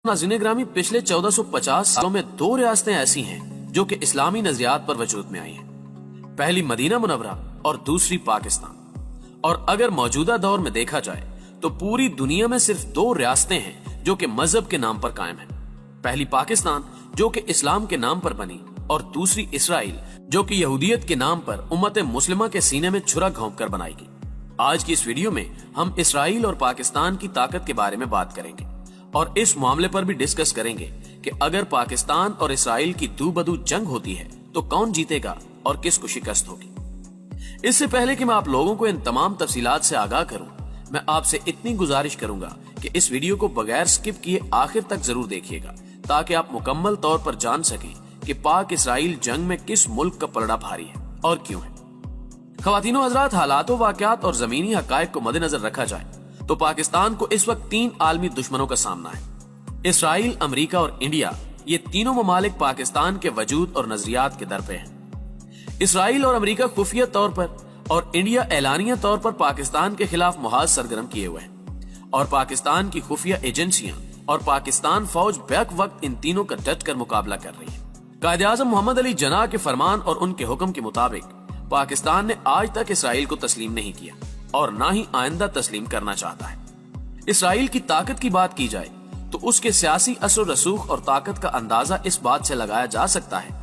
नाज़रीन ग्रामी, पिछले 1450 सालों में दो रियासतें ऐसी हैं जो कि इस्लामी नजरियात पर वजूद में आई हैं। पहली मदीना मुनव्वरा और दूसरी पाकिस्तान। और अगर मौजूदा दौर में देखा जाए तो पूरी दुनिया में सिर्फ दो रियासतें हैं जो कि मजहब के नाम पर कायम हैं। पहली पाकिस्तान जो कि इस्लाम के नाम पर बनी, और दूसरी इसराइल जो कि यहूदियत के नाम पर उम्मत मुस्लिमा के सीने में छुरा घोंप कर बनाएगी। आज की इस वीडियो में हम इसराइल और पाकिस्तान की ताकत के बारे में बात करेंगे और इस मामले पर भी डिस्कस करेंगे कि अगर पाकिस्तान और इसराइल की दू बदू जंग होती है तो कौन जीतेगा और किसको शिकस्त होगी। इससे पहले कि मैं आप लोगों को इन तमाम तफसीलात से आगाह करूं, मैं आपसे इतनी गुजारिश करूंगा कि इस वीडियो को बगैर स्किप किए आखिर तक जरूर देखिएगा, ताकि आप मुकम्मल तौर पर जान सकें कि पाक इसराइल जंग में किस मुल्क का पलड़ा भारी है और क्यों है। ख्वातीनो हजरात, हालातों, वाकयात और जमीनी हकायक को मद्देनजर रखा जाए तो पाकिस्तान को इस वक्त तीन आलमी दुश्मनों का सामना है। इसराइल, अमेरिका और इंडिया, ये तीनों ममालिक पाकिस्तान के वजूद और नजरियात के दर पे हैं। इसराइल और अमेरिका खुफिया तौर पर और इंडिया एलानिया तौर पर पाकिस्तान के खिलाफ मुहाज सरगर्म किए हुए हैं, और पाकिस्तान की खुफिया एजेंसियां और पाकिस्तान फौज बैक वक्त इन तीनों का डट कर मुकाबला कर रही है। कायद-ए-आज़म मोहम्मद अली जिन्नाह के फरमान और उनके हुक्म के मुताबिक पाकिस्तान ने आज तक इसराइल को तस्लीम नहीं किया और ना ही आइंदा तस्लीम करना चाहता है। इसराइल की ताकत की बात की जाए तो उसके सियासी असर रसूख और ताकत का अंदाजा इस बात से लगाया जा सकता है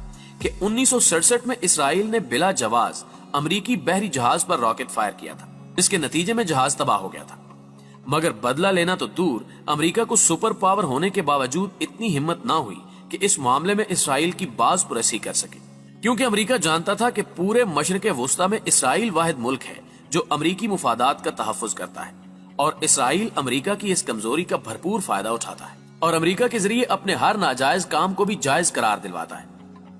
कि 1967 में इसराइल ने बिला जवाज अमरीकी बहरी जहाज पर रॉकेट फायर किया था, जिसके नतीजे में जहाज तबाह हो गया था। मगर बदला लेना तो दूर, अमरीका को सुपर पावर होने के बावजूद इतनी हिम्मत ना हुई कि इस मामले में इसराइल की बाज पुरसी कर सके, क्योंकि अमरीका जानता था कि पूरे मशरिक़े वुस्ता में इसराइल वाहिद मुल्क है जो अमरीकी मुफादात का तहफ़्फ़ुज़ करता है, और इसराइल अमरीका की इस कमजोरी का भरपूर फायदा उठाता है और अमरीका के जरिए अपने हर नाजायज काम को भी जायज करार दिलवाता है,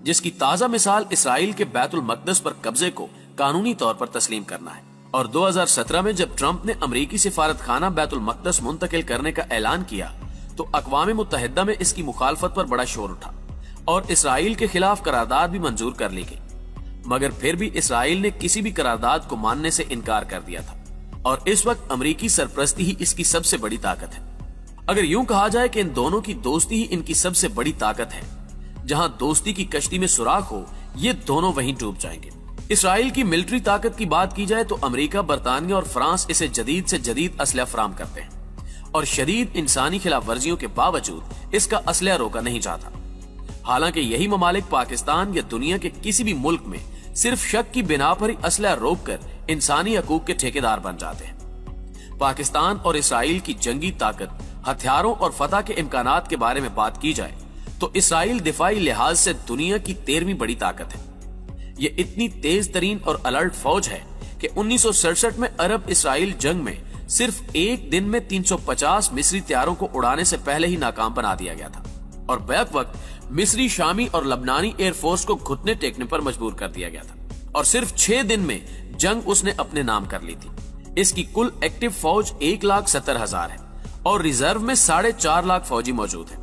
जिसकी ताज़ा मिसाल इसराइल के बैतुल मक़दस पर कब्जे को कानूनी तौर पर तस्लीम करना है। और 2017 में जब ट्रंप ने अमरीकी सिफारत खाना बैतुल मक़दस मुंतकिल करने का ऐलान किया तो अक़वाम मुत्तहिदा में इसकी मुखालफत पर बड़ा शोर उठा और इसराइल के खिलाफ करारदाद भी मंजूर कर ली गई। मगर फिर भी इसराइल ने किसी भी करारदाद को मानने से इनकार कर दिया था, और इस वक्त अमरीकी सरपरस्ती ही इसकी सबसे बड़ी ताकत है। अगर यूं कहा जाए कि इन दोनों की दोस्ती ही इनकी सबसे बड़ी ताकत है। जहां दोस्ती की कश्ती में सुराख हो, ये दोनों वहीं डूब जाएंगे। इसराइल की मिलिट्री ताकत की बात की जाए तो अमेरिका, बरतानिया और फ्रांस इसे जदीद से जदीद असलहा फराम करते हैं और शदीद इंसानी खिलाफ वर्जियों के बावजूद इसका असलहा रोका नहीं जाता। हालांकि यही ममालिक पाकिस्तान या दुनिया के किसी भी मुल्क में सिर्फ शक की बिना पर ही असलहा रोक कर इंसानी हकूक के ठेकेदार बन जाते हैं। पाकिस्तान और इसराइल की जंगी ताकत, हथियारों और फतह के इम्कानात के बारे में बात की जाए तो इसराइल दिफाई लिहाज से दुनिया की 13वीं बड़ी ताकत है। ये इतनी तेज तरीन और अलर्ट फौज है कि 1967 में अरब इसराइल जंग में सिर्फ एक दिन में 350 मिस्री तैयारों को उड़ाने से पहले ही नाकाम बना दिया गया था, और बैक वक्त मिस्री, शामी और लबनानी एयरफोर्स को घुटने टेकने पर मजबूर कर दिया गया था, और सिर्फ 6 दिन में जंग उसने अपने नाम कर ली थी। इसकी कुल एक्टिव फौज 1,70,000 है और रिजर्व में 4.5 लाख फौजी मौजूद है।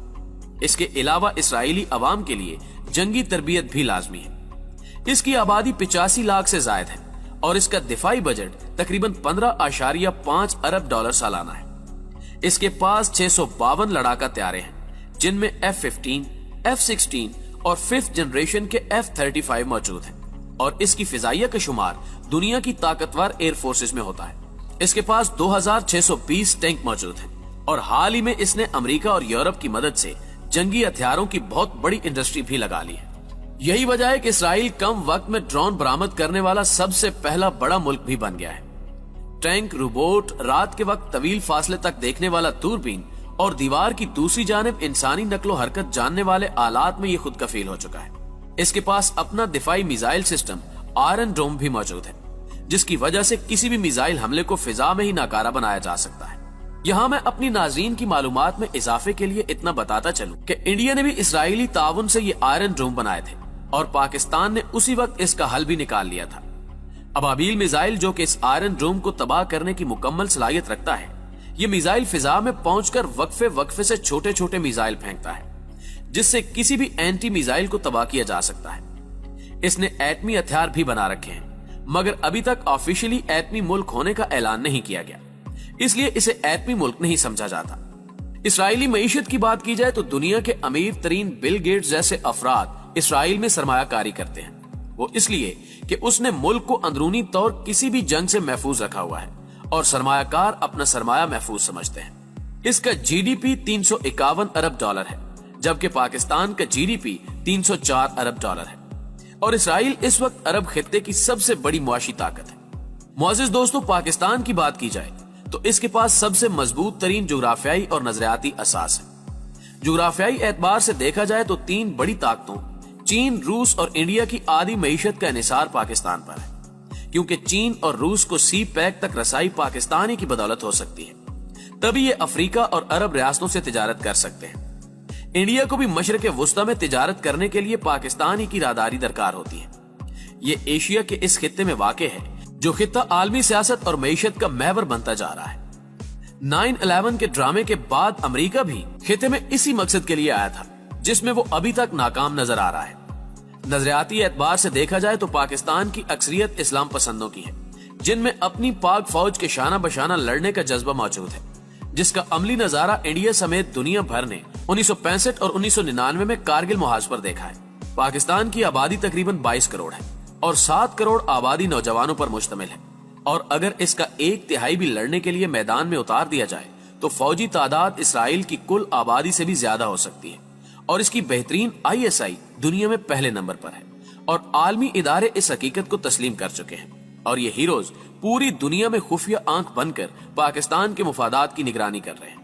इसके अलावा इसराइली अवाम के लिए जंगी तरबियत भी लाजमी है। इसकी आबादी 85 लाख से जायद है और इसका दिफाई बजट तकरीबन 15.5 अरब डॉलर सालाना है। इसके पास 652 लड़ाका तैयारे हैं, जिनमें F-15, F-16 और 5th जनरेशन के F-35 मौजूद हैं, और इसकी फिजाइया का शुमार दुनिया की ताकतवर एयर फोर्सेस में होता है। इसके पास 2620 टैंक मौजूद हैं, और हाल ही में इसने अमेरिका और यूरोप की मदद से जंगी हथियारों की बहुत बड़ी इंडस्ट्री भी लगा ली है। यही वजह है कि इसराइल कम वक्त में ड्रोन बरामद करने वाला सबसे पहला बड़ा मुल्क भी बन गया है। टैंक, रोबोट, रात के वक्त तवील फासले तक देखने वाला दूरबीन और दीवार की दूसरी जानिब इंसानी नकलो हरकत जानने वाले आलात में ये खुद कफील हो चुका है। इसके पास अपना दिफाई मिसाइल सिस्टम आयरन डोम भी मौजूद है, जिसकी वजह से किसी भी मिसाइल हमले को फिजा में ही नाकारा बनाया जा सकता है। यहाँ मैं अपनी नाज़रीन की मालूमात में इजाफे के लिए इतना बताता चलूं कि इंडिया ने भी इसराइली ताउन से ये आयरन डोम बनाए थे और पाकिस्तान ने उसी वक्त इसका हल भी निकाल लिया था। अबाबील मिसाइल, जो कि इस आयरन डोम को तबाह करने की मुकम्मल सलाहियत रखता है, ये मिसाइल फिजा में पहुंचकर वक्फे से छोटे छोटे मिसाइल फेंकता है, जिससे किसी भी एंटी मिसाइल को तबाह किया जा सकता है। इसने एटमी हथियार भी बना रखे हैं, मगर अभी तक ऑफिशियली एटमी मुल्क होने का ऐलान नहीं किया गया, इसलिए इसे एटमी मुल्क नहीं समझा जाता। اسرائیلی معیشت کی بات کی جائے تو دنیا کے امیر ترین بل گیٹس جیسے افراد اسرائیل میں سرمایہ کاری کرتے ہیں، وہ اس لیے کہ اس نے ملک کو اندرونی طور کسی بھی جنگ سے محفوظ رکھا ہوا ہے اور سرمایہ کار اپنا سرمایہ محفوظ سمجھتے ہیں۔ اس کا جی ڈی پی 351 ارب ڈالر ہے، جبکہ پاکستان کا جی ڈی پی 304 ارب ڈالر ہے، اور اسرائیل اس وقت عرب خطے کی سب سے بڑی معاشی طاقت ہے۔ معزز دوستو، پاکستان کی بات کی جائے تو اس کے پاس سب سے مضبوط ترین جغرافیائی اور نظریاتی اساس ہے۔ جغرافیائی اعتبار سے دیکھا جائے تو تین بڑی طاقتوں چین، روس اور انڈیا کی آدھی معیشت کا انحصار پاکستان پر ہے، کیونکہ چین اور روس کو سی پیک تک رسائی پاکستان ہی کی بدولت ہو سکتی ہے، تبھی یہ افریقہ اور عرب ریاستوں سے تجارت کر سکتے ہیں۔ انڈیا کو بھی مشرق وسطی میں تجارت کرنے کے لیے پاکستان ہی کی راداری درکار ہوتی ہے۔ یہ ایشیا کے اس خطے میں واقع ہے جو خطہ عالمی سیاست اور معیشت کا محور بنتا جا رہا ہے۔ 9/11 کے ڈرامے کے بعد امریکہ بھی خطے میں اسی مقصد کے لیے آیا تھا، جس میں وہ ابھی تک ناکام نظر آ رہا ہے۔ نظریاتی اعتبار سے دیکھا جائے تو پاکستان کی اکثریت اسلام پسندوں کی ہے، جن میں اپنی پاک فوج کے شانہ بشانہ لڑنے کا جذبہ موجود ہے، جس کا عملی نظارہ انڈیا سمیت دنیا بھر نے 1965 اور 1999 میں کارگل محاذ پر دیکھا ہے۔ پاکستان کی آبادی تقریباً 22 کروڑ ہے اور 7 کروڑ آبادی نوجوانوں پر مشتمل ہے، اور اگر اس کا 1/3 بھی لڑنے کے لیے میدان میں اتار دیا جائے تو فوجی تعداد اسرائیل کی کل آبادی سے بھی زیادہ ہو سکتی ہے، اور اس کی بہترین ISI دنیا میں پہلے نمبر پر ہے، اور عالمی ادارے اس حقیقت کو تسلیم کر چکے ہیں، اور یہ ہیروز پوری دنیا میں خفیہ آنکھ بن کر پاکستان کے مفادات کی نگرانی کر رہے ہیں۔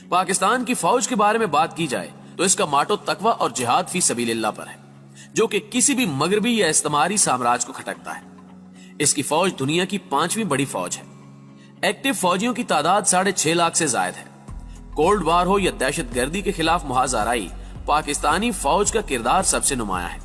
پاکستان کی فوج کے بارے میں بات کی جائے تو اس کا ماٹو تقوی اور جہاد فی سبیل اللہ پر ہے، جو کہ کسی بھی مغربی یا استعماری سامراج کو کھٹکتا ہے۔ اس کی فوج دنیا کی 5ویں بڑی فوج ہے۔ ایکٹیو فوجیوں کی تعداد 6.5 لاکھ سے زائد ہے۔ کولڈ وار ہو یا دہشت گردی کے خلاف محاذ آرائی، پاکستانی فوج کا کردار سب سے نمایاں ہے۔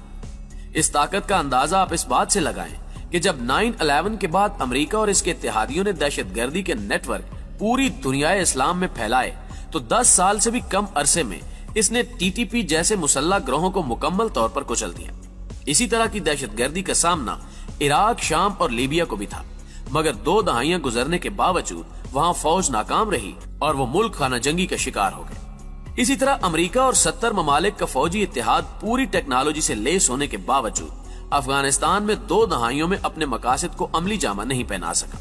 اس طاقت کا اندازہ آپ اس بات سے لگائیں کہ جب 9/11 کے بعد امریکہ اور اس کے اتحادیوں نے دہشت گردی کے نیٹ ورک پوری دنیا اسلام میں پھیلائے تو 10 سال سے بھی کم عرصے میں اس نے TTP جیسے مسلح گروہوں کو مکمل طور پر کچل دیا۔ اسی طرح کی دہشت گردی کا سامنا عراق، شام اور لیبیا کو بھی تھا، مگر 2 دہائیاں گزرنے کے باوجود وہاں فوج ناکام رہی اور وہ ملک خانہ جنگی کا شکار ہو گئے۔ اسی طرح امریکہ اور 70 ممالک کا فوجی اتحاد پوری ٹیکنالوجی سے لیس ہونے کے باوجود افغانستان میں 2 دہائیوں میں اپنے مقاصد کو عملی جامہ نہیں پہنا سکا،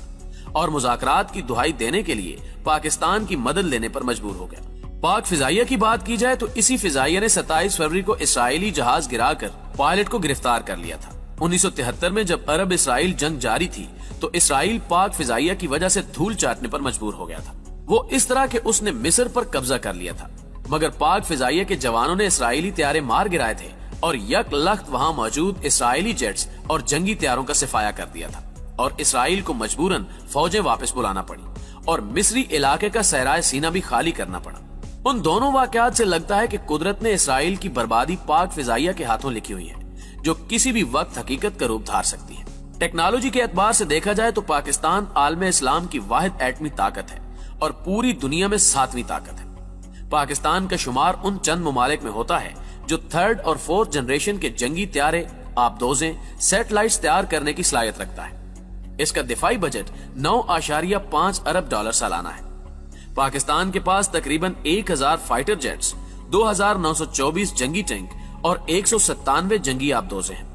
اور مذاکرات کی دہائی دینے کے لیے پاکستان کی مدد لینے پر مجبور ہو گیا۔ پاک فضائیہ کی بات کی جائے تو اسی فضائیہ نے 27 فروری کو اسرائیلی جہاز گرا کر پائلٹ کو گرفتار کر لیا تھا۔ 1973 میں جب عرب اسرائیل جنگ جاری تھی تو اسرائیل پاک فضائیہ کی وجہ سے دھول چاٹنے پر مجبور ہو گیا تھا۔ وہ اس طرح کہ اس نے مصر پر قبضہ کر لیا تھا، مگر پاک فضائیہ کے جوانوں نے اسرائیلی طیارے مار گرائے تھے اور یک لخت وہاں موجود اسرائیلی جیٹس اور جنگی طیاروں کا صفایا کر دیا تھا، اور اسرائیل کو مجبوراً فوجیں واپس بلانا پڑی اور مصری علاقے کا صحرائے سینا بھی خالی کرنا پڑا۔ ان دونوں واقعات سے لگتا ہے کہ قدرت نے اسرائیل کی بربادی پاک فضائیہ کے ہاتھوں لکھی ہوئی ہے، جو کسی بھی وقت حقیقت کا روپ دھار سکتی ہے۔ ٹیکنالوجی کے اعتبار سے دیکھا جائے تو پاکستان عالم اسلام کی واحد ایٹمی طاقت ہے اور پوری دنیا میں 7ویں طاقت ہے۔ پاکستان کا شمار ان چند ممالک میں ہوتا ہے جو 3rd اور 4th جنریشن کے جنگی طیارے، آبدوزیں، سیٹلائٹس تیار کرنے کی صلاحیت رکھتا ہے۔ اس کا دفاعی بجٹ 9.5 ارب ڈالر سالانہ ہے۔ پاکستان کے پاس تقریباً 1000 فائٹر جیٹس، 2924 جنگی ٹینک اور 197 جنگی آبدوزیں ہیں۔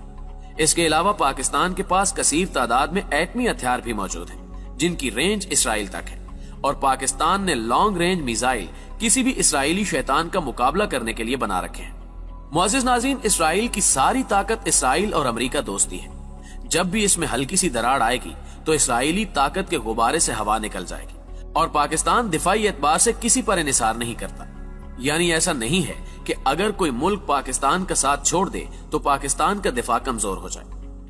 اس کے علاوہ پاکستان کے پاس کثیر تعداد میں ایٹمی ہتھیار بھی موجود ہیں، جن کی رینج اسرائیل تک ہے، اور پاکستان نے لانگ رینج میزائل کسی بھی اسرائیلی شیطان کا مقابلہ کرنے کے لیے بنا رکھے ہیں۔ معزز ناظرین، اسرائیل کی ساری طاقت اسرائیل اور امریکہ دوستی ہے۔ جب بھی اس میں ہلکی سی دراڑ آئے گی تو اسرائیلی طاقت کے غبارے سے ہوا نکل جائے گی، اور پاکستان دفاعی اعتبار سے کسی پر انحصار نہیں کرتا۔ یعنی ایسا نہیں ہے کہ اگر کوئی ملک پاکستان کا ساتھ چھوڑ دے تو پاکستان کا دفاع کمزور ہو جائے۔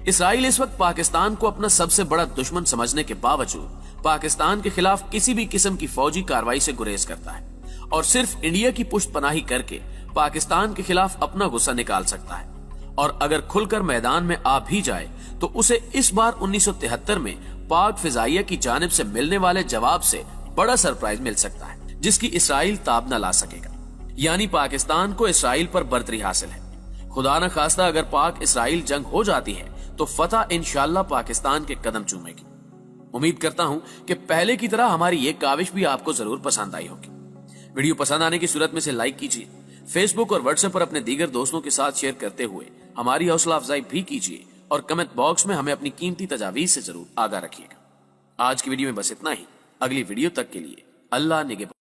اسرائیل اس وقت پاکستان کو اپنا سب سے بڑا دشمن سمجھنے کے باوجود پاکستان کے خلاف کسی بھی قسم کی فوجی کارروائی سے گریز کرتا ہے، اور صرف انڈیا کی پشت پناہی کر کے پاکستان کے خلاف اپنا غصہ نکال سکتا ہے، اور اگر کھل کر میدان میں آ بھی جائے تو اسے اس بار 1973 میں پاک فضائیہ کی جانب سے ملنے والے جواب سے بڑا سرپرائز مل سکتا ہے، جس کی اسرائیل تاب نہ لا سکے گا۔ یعنی پاکستان کو اسرائیل پر برتری حاصل ہے۔ خدا نہ خواستہ اگر پاک اسرائیل جنگ ہو جاتی ہے تو فتح انشاءاللہ پاکستان کے قدم چومے گی۔ امید کرتا ہوں کہ پہلے کی طرح ہماری یہ کاوش بھی آپ کو ضرور پسند آئی ہوگی۔ वीडियो पसंद आने की सूरत में से लाइक कीजिए, फेसबुक और व्हाट्सएप पर अपने दीगर दोस्तों के साथ शेयर करते हुए हमारी हौसला अफजाई भी कीजिए और कमेंट बॉक्स में हमें अपनी कीमती तजावीज से जरूर आगाह रखिएगा। आज की वीडियो में बस इतना ही। अगली वीडियो तक के लिए अल्लाह निगहबान।